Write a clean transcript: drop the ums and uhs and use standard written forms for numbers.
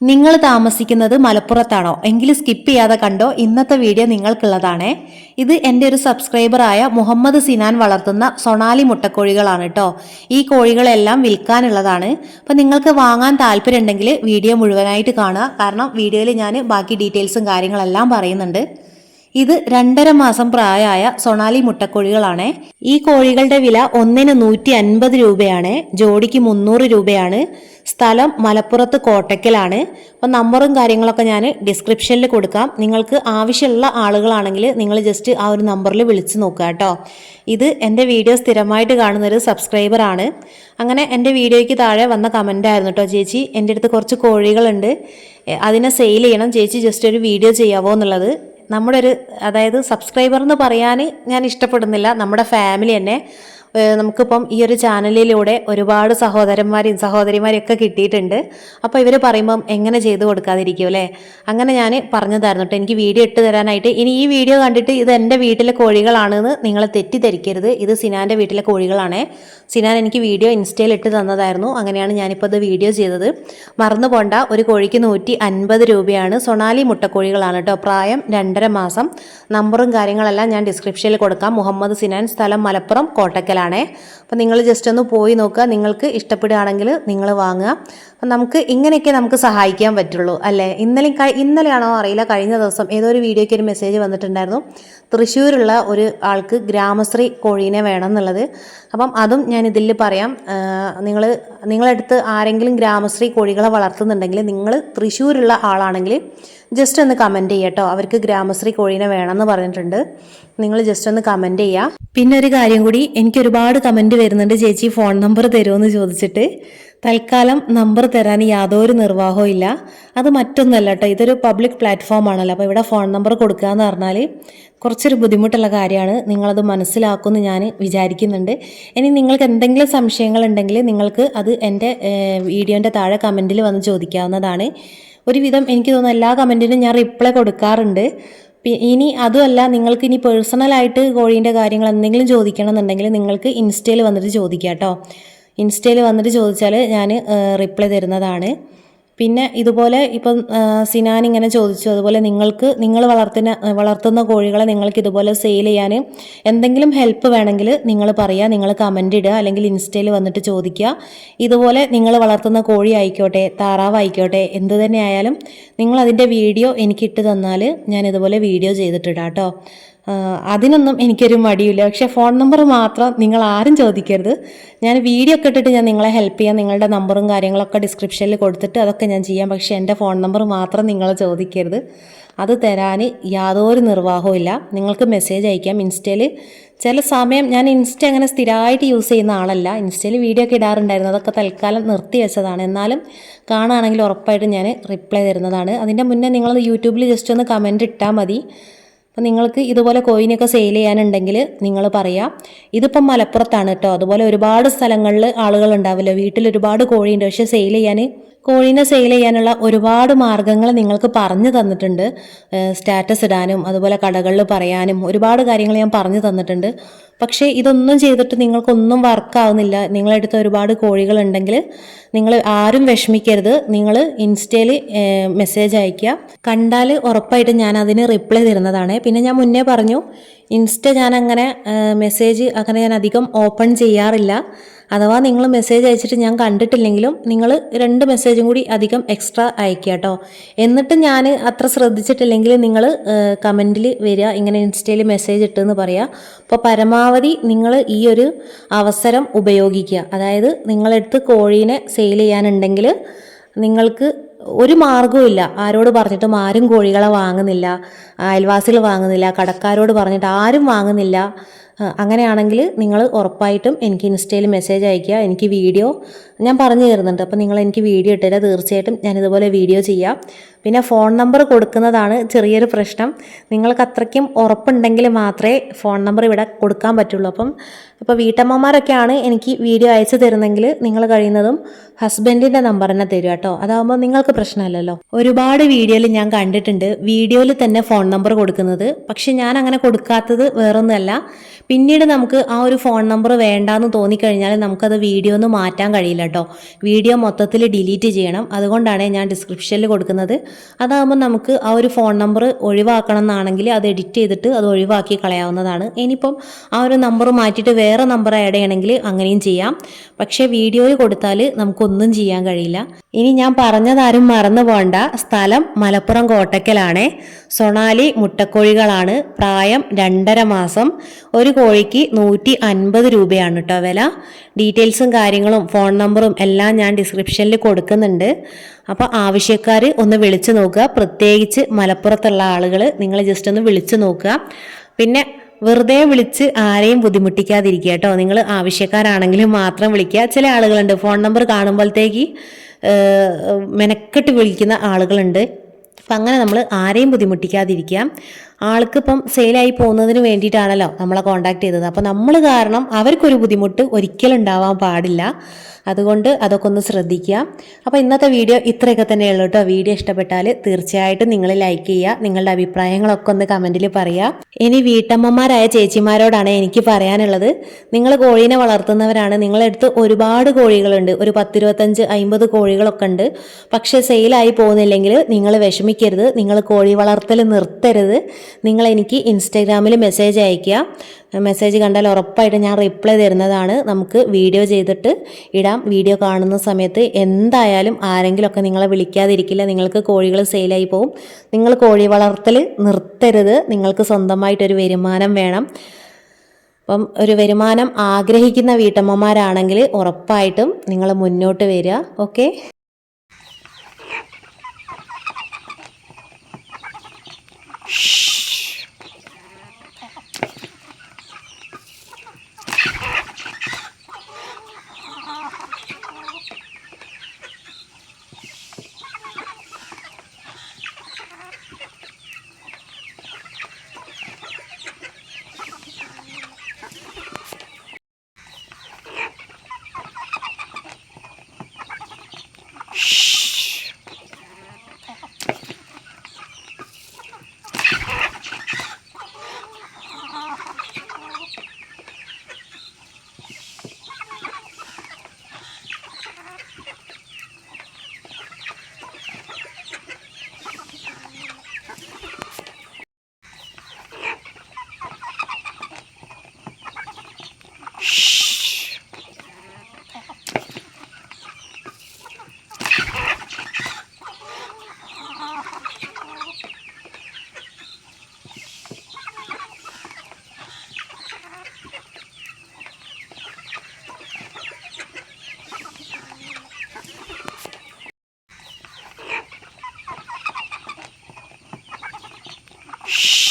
നിങ്ങൾ താമസിക്കുന്നത് മലപ്പുറത്താണോ? എങ്കിൽ സ്കിപ്പ് ചെയ്യാതെ കണ്ടോ. ഇന്നത്തെ വീഡിയോ നിങ്ങൾക്കുള്ളതാണേ. ഇത് എൻ്റെ ഒരു സബ്സ്ക്രൈബറായ മുഹമ്മദ് സിനാൻ വളർത്തുന്ന സൊണാലി മുട്ടക്കോഴികളാണ് കേട്ടോ. ഈ കോഴികളെല്ലാം വിൽക്കാനുള്ളതാണ്. അപ്പം നിങ്ങൾക്ക് വാങ്ങാൻ താല്പര്യം ഉണ്ടെങ്കിൽ വീഡിയോ മുഴുവനായിട്ട് കാണുക. കാരണം വീഡിയോയിൽ ഞാൻ ബാക്കി ഡീറ്റെയിൽസും കാര്യങ്ങളെല്ലാം പറയുന്നുണ്ട്. ഇത് 2.5 മാസം പ്രായമായ സൊണാലി മുട്ടക്കോഴികളാണ്. ഈ കോഴികളുടെ വില ഒന്നിന് 150 രൂപയാണ്. ജോഡിക്ക് 300 രൂപയാണ്. സ്ഥലം മലപ്പുറത്ത് കോട്ടക്കലാണ്. അപ്പം നമ്പറും കാര്യങ്ങളൊക്കെ ഞാൻ ഡിസ്ക്രിപ്ഷനിൽ കൊടുക്കാം. നിങ്ങൾക്ക് ആവശ്യമുള്ള ആളുകളാണെങ്കിൽ നിങ്ങൾ ജസ്റ്റ് ആ ഒരു നമ്പറിൽ വിളിച്ച് നോക്കുക കേട്ടോ. ഇത് എൻ്റെ വീഡിയോ സ്ഥിരമായിട്ട് കാണുന്നൊരു സബ്സ്ക്രൈബറാണ്. അങ്ങനെ എൻ്റെ വീഡിയോയ്ക്ക് താഴെ വന്ന കമൻ്റ് ആയിരുന്നു കേട്ടോ, ചേച്ചി എൻ്റെ അടുത്ത് കുറച്ച് കോഴികളുണ്ട്, അതിനെ സെയിൽ ചെയ്യണം ചേച്ചി, ജസ്റ്റ് ഒരു വീഡിയോ ചെയ്യാവോ എന്നുള്ളത്. നമ്മുടെ ഒരു അതായത് സബ്സ്ക്രൈബർ എന്ന് പറയാൻ ഞാൻ ഇഷ്ടപ്പെടുന്നില്ല, നമ്മുടെ ഫാമിലി തന്നെ. നമുക്കിപ്പം ഈ ഒരു ചാനലിലൂടെ ഒരുപാട് സഹോദരന്മാരെയും സഹോദരിമാരെയും ഒക്കെ കിട്ടിയിട്ടുണ്ട്. അപ്പോൾ ഇവർ പറയുമ്പം എങ്ങനെ ചെയ്ത് കൊടുക്കാതിരിക്കും അല്ലേ? അങ്ങനെ ഞാൻ പറഞ്ഞതായിരുന്നു കേട്ടോ എനിക്ക് വീഡിയോ ഇട്ട് തരാനായിട്ട്. ഇനി ഈ വീഡിയോ കണ്ടിട്ട് ഇത് എൻ്റെ വീട്ടിലെ കോഴികളാണെന്ന് നിങ്ങൾ തെറ്റിദ്ധരിക്കരുത്. ഇത് സിനാൻ്റെ വീട്ടിലെ കോഴികളാണേ. സിനാൻ എനിക്ക് വീഡിയോ ഇൻസ്റ്റയിൽ ഇട്ട് തന്നതായിരുന്നു. അങ്ങനെയാണ് ഞാനിപ്പോൾ ഇത് വീഡിയോ ചെയ്തത്. മറന്നു പോണ്ട. ഒരു കോഴിക്ക് 150 രൂപയാണ്. സൊണാലി മുട്ടക്കോഴികളാണ് കേട്ടോ. പ്രായം 2.5 മാസം. നമ്പറും കാര്യങ്ങളെല്ലാം ഞാൻ ഡിസ്ക്രിപ്ഷനിൽ കൊടുക്കാം. മുഹമ്മദ് സിനാൻ, സ്ഥലം മലപ്പുറം കോട്ടക്കലാണ്. അപ്പം നിങ്ങൾ ജസ്റ്റ് ഒന്ന് പോയി നോക്കുക. നിങ്ങൾക്ക് ഇഷ്ടപ്പെടുകയാണെങ്കിൽ നിങ്ങൾ വാങ്ങുക. അപ്പം നമുക്ക് ഇങ്ങനെയൊക്കെ നമുക്ക് സഹായിക്കാൻ പറ്റുള്ളൂ അല്ലേ? ഇന്നലെയാണോ അറിയില്ല, കഴിഞ്ഞ ദിവസം ഏതോ ഒരു വീഡിയോയ്ക്ക് ഒരു മെസ്സേജ് വന്നിട്ടുണ്ടായിരുന്നു, തൃശ്ശൂരുള്ള ഒരു ആൾക്ക് ഗ്രാമശ്രീ കോഴീനെ വേണം എന്നുള്ളത്. അപ്പം അതും ഞാൻ ഇതിൽ പറയാം. നിങ്ങളടുത്ത് ആരെങ്കിലും ഗ്രാമശ്രീ കോഴികളെ വളർത്തുന്നുണ്ടെങ്കിൽ, നിങ്ങൾ തൃശ്ശൂരുള്ള ആളാണെങ്കിൽ ജസ്റ്റ് ഒന്ന് കമൻറ്റ് ചെയ്യുക കേട്ടോ. അവർക്ക് ഗ്രാമശ്രീ കോഴീനെ വേണമെന്ന് പറഞ്ഞിട്ടുണ്ട്. നിങ്ങൾ ജസ്റ്റ് ഒന്ന് കമൻറ്റ് ചെയ്യുക. പിന്നെ ഒരു കാര്യം കൂടി, എനിക്ക് ഒരുപാട് കമൻറ്റ് വരുന്നുണ്ട്, ചേച്ചി ഫോൺ നമ്പർ തരുമോ ചോദിച്ചിട്ട്. തൽക്കാലം നമ്പർ തരാൻ യാതൊരു നിർവാഹവും ഇല്ല. അത് മറ്റൊന്നല്ല കേട്ടോ, ഇതൊരു പബ്ലിക് പ്ലാറ്റ്ഫോം ആണല്ലോ. അപ്പോൾ ഇവിടെ ഫോൺ നമ്പർ കൊടുക്കുക എന്ന് പറഞ്ഞാൽ കുറച്ചൊരു ബുദ്ധിമുട്ടുള്ള കാര്യമാണ്. നിങ്ങളത് മനസ്സിലാക്കുമെന്ന് ഞാൻ വിചാരിക്കുന്നുണ്ട്. ഇനി നിങ്ങൾക്ക് എന്തെങ്കിലും സംശയങ്ങളുണ്ടെങ്കിൽ നിങ്ങൾക്ക് അത് എൻ്റെ വീഡിയോൻ്റെ താഴെ കമൻറ്റിൽ വന്ന് ചോദിക്കാവുന്നതാണ്. ഒരുവിധം എനിക്ക് തോന്നുന്നു എല്ലാ കമൻറ്റിനും ഞാൻ റിപ്ലൈ കൊടുക്കാറുണ്ട്. ഇനി അതുമല്ല, നിങ്ങൾക്ക് ഇനി പേഴ്സണലായിട്ട് കോഴീൻ്റെ കാര്യങ്ങൾ എന്തെങ്കിലും ചോദിക്കണം എന്നുണ്ടെങ്കിൽ നിങ്ങൾക്ക് ഇൻസ്റ്റയിൽ വന്നിട്ട് ചോദിക്കാം കേട്ടോ. ഇൻസ്റ്റയിൽ വന്നിട്ട് ചോദിച്ചാൽ ഞാൻ റിപ്ലൈ തരുന്നതാണ്. പിന്നെ ഇതുപോലെ ഇപ്പം സിനാൻ ഇങ്ങനെ ചോദിച്ചു, അതുപോലെ നിങ്ങൾ വളർത്തുന്ന കോഴികളെ നിങ്ങൾക്ക് ഇതുപോലെ സെയിൽ ചെയ്യാൻ എന്തെങ്കിലും ഹെൽപ്പ് വേണമെങ്കിൽ നിങ്ങൾ പറയുക, നിങ്ങൾ കമൻ്റ് ഇടുക, അല്ലെങ്കിൽ ഇൻസ്റ്റയിൽ വന്നിട്ട് ചോദിക്കുക. ഇതുപോലെ നിങ്ങൾ വളർത്തുന്ന കോഴി ആയിക്കോട്ടെ, താറാവ് ആയിക്കോട്ടെ, എന്ത് തന്നെ ആയാലും നിങ്ങൾ അതിൻ്റെ വീഡിയോ എനിക്ക് ഇട്ട് തന്നാൽ ഞാൻ ഇതുപോലെ വീഡിയോ ചെയ്തിട്ടിടാം കേട്ടോ. അതിനൊന്നും എനിക്കൊരു മടിയില്ല. പക്ഷേ ഫോൺ നമ്പർ മാത്രം നിങ്ങൾ ആരും ചോദിക്കരുത്. ഞാൻ വീഡിയോ ഒക്കെ ഇട്ടിട്ട് ഞാൻ നിങ്ങളെ ഹെൽപ്പ് ചെയ്യാം. നിങ്ങളുടെ നമ്പറും കാര്യങ്ങളൊക്കെ ഡിസ്ക്രിപ്ഷനിൽ കൊടുത്തിട്ട് അതൊക്കെ ഞാൻ ചെയ്യാം. പക്ഷേ എൻ്റെ ഫോൺ നമ്പർ മാത്രം നിങ്ങൾ ചോദിക്കരുത്. അത് തരാൻ യാതൊരു നിർവാഹവും ഇല്ല. നിങ്ങൾക്ക് മെസ്സേജ് അയക്കാം ഇൻസ്റ്റയിൽ. ചില സമയം ഞാൻ ഇൻസ്റ്റ അങ്ങനെ സ്ഥിരമായിട്ട് യൂസ് ചെയ്യുന്ന ആളല്ല. ഇൻസ്റ്റയിൽ വീഡിയോ ഒക്കെ ഇടാറുണ്ടായിരുന്നു, അതൊക്കെ തൽക്കാലം നിർത്തി വെച്ചതാണ്. എന്നാലും കാണുകയാണെങ്കിൽ ഉറപ്പായിട്ടും ഞാൻ റിപ്ലൈ തരുന്നതാണ്. അതിൻ്റെ മുന്നേ നിങ്ങൾ യൂട്യൂബിൽ ജസ്റ്റ് ഒന്ന് കമൻറ്റ് ഇട്ടാൽ മതി. അപ്പം നിങ്ങൾക്ക് ഇതുപോലെ കോയിനൊക്കെ സെയിൽ ചെയ്യാനുണ്ടെങ്കിൽ നിങ്ങൾ പറയാം. ഇതിപ്പം മലപ്പുറത്താണ് കേട്ടോ. അതുപോലെ ഒരുപാട് സ്ഥലങ്ങളിൽ ആളുകൾ ഉണ്ടാവില്ല, വീട്ടിൽ ഒരുപാട് കോഴിയുണ്ട്, പക്ഷേ കോഴീനെ സെയിൽ ചെയ്യാനുള്ള ഒരുപാട് മാർഗ്ഗങ്ങൾ നിങ്ങൾക്ക് പറഞ്ഞു തന്നിട്ടുണ്ട്. സ്റ്റാറ്റസ് ഇടാനും അതുപോലെ കടകളിൽ പറയാനും ഒരുപാട് കാര്യങ്ങൾ ഞാൻ പറഞ്ഞു തന്നിട്ടുണ്ട്. പക്ഷേ ഇതൊന്നും ചെയ്തിട്ട് നിങ്ങൾക്കൊന്നും വർക്കാവുന്നില്ല. നിങ്ങളെടുത്ത് ഒരുപാട് കോഴികളുണ്ടെങ്കിൽ നിങ്ങൾ ആരും വിഷമിക്കരുത്. നിങ്ങൾ ഇൻസ്റ്റയിൽ മെസ്സേജ് അയയ്ക്കുക. കണ്ടാൽ ഉറപ്പായിട്ടും ഞാൻ അതിന് റിപ്ലൈ തരുന്നതാണ്. പിന്നെ ഞാൻ മുന്നേ പറഞ്ഞു, ഇൻസ്റ്റ ഞാൻ അങ്ങനെ മെസ്സേജ് അങ്ങനെ ഞാൻ അധികം ഓപ്പൺ ചെയ്യാറില്ല. അഥവാ നിങ്ങൾ മെസ്സേജ് അയച്ചിട്ട് ഞാൻ കണ്ടിട്ടില്ലെങ്കിലും നിങ്ങൾ 2 മെസ്സേജും കൂടി അധികം എക്സ്ട്രാ അയക്കുക കേട്ടോ. എന്നിട്ട് ഞാൻ അത്ര ശ്രദ്ധിച്ചിട്ടില്ലെങ്കിൽ നിങ്ങൾ കമൻറ്റിൽ വരിക, ഇങ്ങനെ ഇൻസ്റ്റയിൽ മെസ്സേജ് ഇട്ടെന്ന് പറയുക. അപ്പോൾ പരമാവധി നിങ്ങൾ ഈ ഒരു അവസരം ഉപയോഗിക്കുക. അതായത് നിങ്ങളെടുത്ത് കോഴീനെ സെയിൽ ചെയ്യാനുണ്ടെങ്കിൽ നിങ്ങൾക്ക് ഒരു മാർഗ്ഗവും ഇല്ല. ആരോട് പറഞ്ഞിട്ടും ആരും കോഴികളെ വാങ്ങുന്നില്ല, അയൽവാസികൾ വാങ്ങുന്നില്ല, കടക്കാരോട് പറഞ്ഞിട്ട് ആരും വാങ്ങുന്നില്ല. അങ്ങനെയാണെങ്കിൽ നിങ്ങൾ ഉറപ്പായിട്ടും എനിക്ക് ഇൻസ്റ്റയിൽ മെസ്സേജ് അയയ്ക്കുക. എനിക്ക് വീഡിയോ ഞാൻ പറഞ്ഞു തരുന്നുണ്ട്. അപ്പോൾ നിങ്ങൾ എനിക്ക് വീഡിയോ ഇട്ടുതരാം. തീർച്ചയായിട്ടും ഞാനിതുപോലെ വീഡിയോ ചെയ്യാം. പിന്നെ ഫോൺ നമ്പർ കൊടുക്കുന്നതാണ് ചെറിയൊരു പ്രശ്നം. നിങ്ങൾക്ക് അത്രയ്ക്കും ഉറപ്പുണ്ടെങ്കിൽ മാത്രമേ ഫോൺ നമ്പർ ഇവിടെ കൊടുക്കാൻ പറ്റുള്ളൂ. അപ്പം ഇപ്പോൾ വീട്ടമ്മമാരൊക്കെയാണ് എനിക്ക് വീഡിയോ അയച്ചു തരുന്നെങ്കിൽ നിങ്ങൾ കഴിയുന്നതും ഹസ്ബൻഡിൻ്റെ നമ്പർ തന്നെ തരിക കേട്ടോ. അതാകുമ്പോൾ നിങ്ങൾക്ക് പ്രശ്നമില്ലല്ലോ. ഒരുപാട് വീഡിയോയിൽ ഞാൻ കണ്ടിട്ടുണ്ട് വീഡിയോയിൽ തന്നെ ഫോൺ നമ്പർ കൊടുക്കുന്നത്. പക്ഷെ ഞാൻ അങ്ങനെ കൊടുക്കാത്തത് വേറൊന്നുമല്ല, പിന്നീട് നമുക്ക് ആ ഒരു ഫോൺ നമ്പർ വേണ്ടാന്ന് തോന്നിക്കഴിഞ്ഞാൽ നമുക്കത് വീഡിയോ ഒന്ന് മാറ്റാൻ കഴിയില്ല കേട്ടോ. വീഡിയോ മൊത്തത്തിൽ ഡിലീറ്റ് ചെയ്യണം. അതുകൊണ്ടാണ് ഞാൻ ഡിസ്ക്രിപ്ഷനിൽ കൊടുക്കുന്നത്. അതാകുമ്പോൾ നമുക്ക് ആ ഒരു ഫോൺ നമ്പർ ഒഴിവാക്കണം എന്നാണെങ്കിൽ അത് എഡിറ്റ് ചെയ്തിട്ട് അത് ഒഴിവാക്കി കളയാവുന്നതാണ്. ഇനിയിപ്പം ആ ഒരു നമ്പർ മാറ്റിയിട്ട് വേറെ നമ്പർ ആഡ് ചെയ്യണമെങ്കിൽ അങ്ങനെയും ചെയ്യാം. പക്ഷേ വീഡിയോയിൽ കൊടുത്താൽ നമുക്കൊന്നും ചെയ്യാൻ കഴിയില്ല. ഇനി ഞാൻ പറഞ്ഞതാരും മറന്നു പോകണ്ട. സ്ഥലം മലപ്പുറം കോട്ടക്കലാണ്. സൊണാലി മുട്ടക്കോഴികളാണ്. പ്രായം 2.5 മാസം. ഒരു കോഴിക്ക് 150 രൂപയാണ് കേട്ടോ വില. ഡീറ്റെയിൽസും കാര്യങ്ങളും ഫോൺ നമ്പറും എല്ലാം ഞാൻ ഡിസ്ക്രിപ്ഷനിൽ കൊടുക്കുന്നുണ്ട്. അപ്പോൾ ആവശ്യക്കാർ ഒന്ന് വിളിച്ചു നോക്കുക. പ്രത്യേകിച്ച് മലപ്പുറത്തുള്ള ആളുകൾ നിങ്ങൾ ജസ്റ്റ് ഒന്ന് വിളിച്ചു നോക്കുക. പിന്നെ വെറുതെ വിളിച്ച് ആരെയും ബുദ്ധിമുട്ടിക്കാതിരിക്കുക കേട്ടോ. നിങ്ങൾ ആവശ്യക്കാരാണെങ്കിലും മാത്രം വിളിക്കുക. ചില ആളുകളുണ്ട് ഫോൺ നമ്പർ കാണുമ്പോഴത്തേക്ക് മെനക്കെട്ട് വിളിക്കുന്ന ആളുകളുണ്ട്. അപ്പം അങ്ങനെ നമ്മൾ ആരെയും ബുദ്ധിമുട്ടിക്കാതിരിക്കുക. ആൾക്കിപ്പം സെയിലായി പോകുന്നതിന് വേണ്ടിയിട്ടാണല്ലോ നമ്മളെ കോൺടാക്ട് ചെയ്തത്. അപ്പോൾ നമ്മൾ കാരണം അവർക്കൊരു ബുദ്ധിമുട്ട് ഒരിക്കലും ഉണ്ടാവാൻ പാടില്ല. അതുകൊണ്ട് അതൊക്കെ ഒന്ന് ശ്രദ്ധിക്കുക. അപ്പോൾ ഇന്നത്തെ വീഡിയോ ഇത്രയൊക്കെ തന്നെയുള്ളൂ കേട്ടോ. വീഡിയോ ഇഷ്ടപ്പെട്ടാൽ തീർച്ചയായിട്ടും നിങ്ങൾ ലൈക്ക് ചെയ്യുക. നിങ്ങളുടെ അഭിപ്രായങ്ങളൊക്കെ ഒന്ന് കമൻറ്റിൽ പറയുക. ഇനി വീട്ടമ്മമാരായ ചേച്ചിമാരോടാണ് എനിക്ക് പറയാനുള്ളത്. നിങ്ങൾ കോഴീനെ വളർത്തുന്നവരാണ്, നിങ്ങളുടെ അടുത്ത് ഒരുപാട് കോഴികളുണ്ട്, ഒരു 10, 25, 50 കോഴികളൊക്കെ ഉണ്ട്. പക്ഷേ സെയിലായി പോകുന്നില്ലെങ്കിൽ നിങ്ങൾ വിഷമിക്കരുത്. നിങ്ങൾ കോഴി വളർത്തൽ നിർത്തരുത്. നിങ്ങൾ എനിക്ക് ഇൻസ്റ്റാഗ്രാമിൽ മെസ്സേജ് അയയ്ക്കുക. മെസ്സേജ് കണ്ടാൽ ഉറപ്പായിട്ട് ഞാൻ റിപ്ലൈ തരുന്നതാണ്. നമുക്ക് വീഡിയോ ചെയ്തിട്ട് ഇടാം. വീഡിയോ കാണുന്ന സമയത്ത് എന്തായാലും ആരെങ്കിലുമൊക്കെ നിങ്ങളെ വിളിക്കാതിരിക്കില്ല. നിങ്ങൾക്ക് കോഴികൾ സെയിലായി പോകും. നിങ്ങൾ കോഴി വളർത്തൽ നിർത്തരുത്. നിങ്ങൾക്ക് സ്വന്തമായിട്ടൊരു വരുമാനം വേണം. അപ്പം ഒരു വരുമാനം ആഗ്രഹിക്കുന്ന വീട്ടമ്മമാരാണെങ്കിൽ ഉറപ്പായിട്ടും നിങ്ങൾ മുന്നോട്ട് വരിക. ഓക്കെ. Shh.